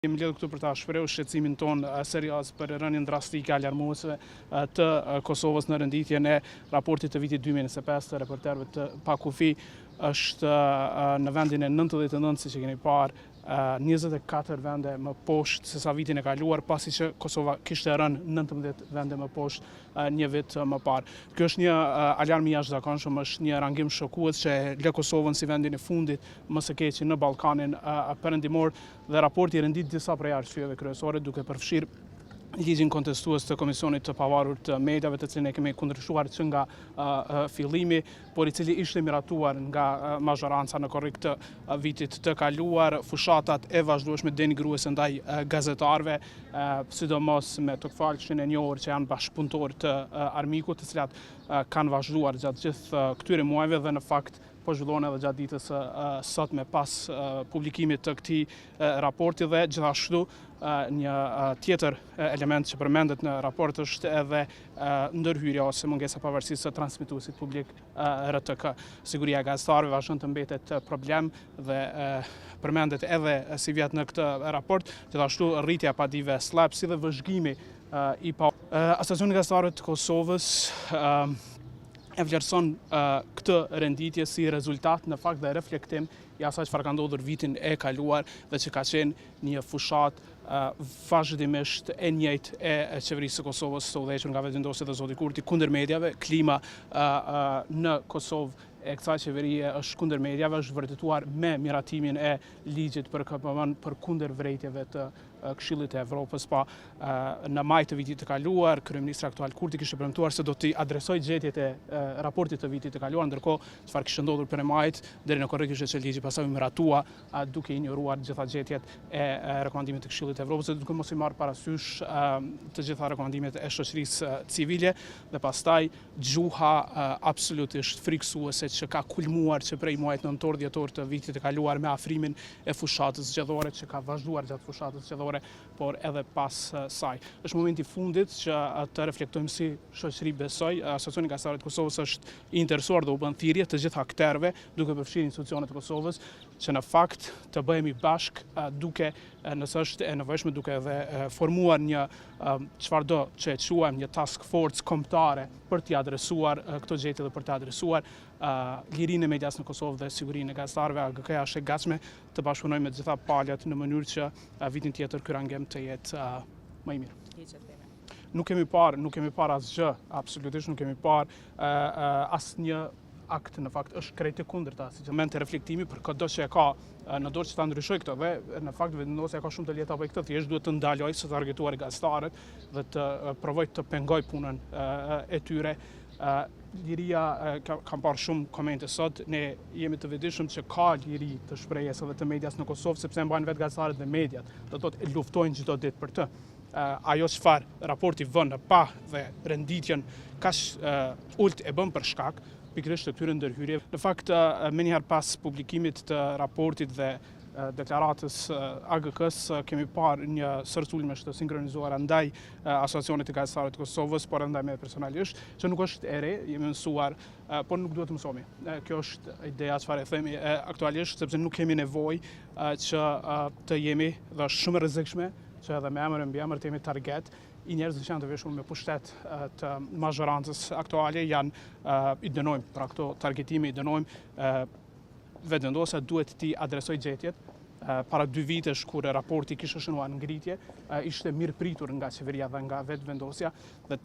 Jemi lidhur këtu për ta shprehur shqetësimin ton serioz për rënien drastike alarmuese të Kosovës në renditjen e raportit të vitit 2025 të reporterëve të pakufi. Është në vendin e 99, siç e keni parë, 24 vende më poshtë se sa vitin e kaluar, pasi që Kosova kishte rënë 19 vende më poshtë një vit më parë. Kjo është një alarm i jashtëzakonshëm, është një rangim shokues që lë Kosovën si vendin e fundit më së keqi në Ballkanin perëndimor, dhe raporti rendit disa prej arsyeve kryesore, duke përfshirë ligjin kontestues të Komisionit të Pavarur të Mediave, të cilin e kemi kundërshtuar që nga fillimi, por i cili ishte miratuar nga mazhoranca në korrik të vitit të kaluar, fushatat e vazhdueshme denigruese ndaj gazetarëve, sidomos me tokfalshin e njohur që janë bashkëpunëtor të armikut, të cilat kanë vazhduar gjatë gjithë këtyre muajve dhe në fakt po zhvillohen edhe gjatë ditës sotme pas publikimit të këtij raporti. Dhe gjithashtu një tjetër element që përmendet në raport është edhe ndërhyrja ose mungesa pavarësisë së transmituesit publik RTK. Siguria e gazetarëve vazhdon të mbetet problem dhe përmendet edhe si vjet në këtë raport, gjithashtu rritja e padive slap si dhe vëzhgimi i pa. Asociacioni i Gazetarëve të Kosovës e vlerëson këtë renditje si rezultat në fakt dhe reflektim i asaj çfarë ka ndodhur vitin e kaluar dhe që ka qenë një fushat vazhdimisht e njëjtë e qeverisë së Kosovës, së udhëhequr nga vetëvendosja e Zotit Kurti kundër mediave. Klima në Kosovë e kësaj qeverie është kundër mediave, është vërtetuar me miratimin e ligjit për KPM për kundër vrejtjeve të Këshillit e Evropës. Në maj të vitit të kaluar, kryeministri aktual Kurti kishte premtuar se do t'i adresojë gjetjet e raportit të vitit të kaluar, ndërkohë çfarë kishte ndodhur për majit deri në korrik ishte që ligji pastaj u miratua duke injoruar gjitha gjetjet e rekomandimit të Këshillit të Evropës, duke mos i marrë parasysh të gjitha rekomandimet e shoqërisë civile, dhe pastaj gjuha absolutisht frikësuese që ka kulmuar që prej muajit nëntor dhjetor të vitit të kaluar me afrimin e fushatës zgjedhore, që ka vazhduar gjatë fushatës zgjedhore, por edhe pas saj. Është momenti i fundit që të reflektojmë si shoqëri. Besoj Asociacioni i Gazetarëve të Kosovës është i interesuar dhe u bën thirrje të gjitha aktorëve, duke përfshirë institucionet e Kosovës, që në fakt të bëhemi bashkë, duke, nëse është e nevojshme, duke edhe formuar një çfarëdo që e quajmë një task force kombëtare për t'i adresuar këto gjetje dhe për t'i adresuar lirinë e medias në Kosovë dhe sigurinë e gazetarëve. AGK-ja është e gatshme të bashkëpunojë me të gjitha palët në mënyrë që vitin tjetër ky rangim të jetë më i mirë. Nuk kemi parë asgjë, absolutisht nuk kemi parë asnjë akt, në fakt është krejt e kundërta, si që moment të reflektimi për çdo që e ka në dorë që ta ndryshoj këtë, dhe në fakt vendosja ka shumë të lehta për këtë, thjesht duhet të ndaloj së targetuar gazetarët dhe të provoj të pengoj punën e tyre. Liria, kam parë shumë komente sot, ne jemi të vetëdijshëm që ka liri të shprehjes edhe të medias në Kosovë, sepse mbajnë vetë gazetarët dhe mediat, do të thotë luftojnë çdo ditë për të. Ajo çfarë raporti vën pa dhe renditjen kaq ult e bën për shkak pikërisht të këtyre ndërhyrjeve. Në fakt, më njëherë pas publikimit të raportit dhe deklaratës AGK-s, kemi parë një sërculmesh të sinkronizuara ndaj Asociacionit të Gazetarëve të Kosovës, por ndaj me personalisht, që nuk është e re, jemi mësuar, por nuk duhet të mësohemi. Kjo është ideja çfarë e themi aktualisht, sepse nuk kemi nevojë që të jemi, dhe është shumë e rrezikshme që edhe me emër e mbiemër të jemi target i njerëzve që janë të veshur me pushtet të mazhorancës aktuale, i dënojmë për këto targetime, i dënojmë. Vetëvendosja duhet t'i adresoj gjetjet. Para 2 vitesh kur raporti kishte shënuar ngritje, ishte mirë pritur nga qeveria dhe nga vetëvendosja, dhe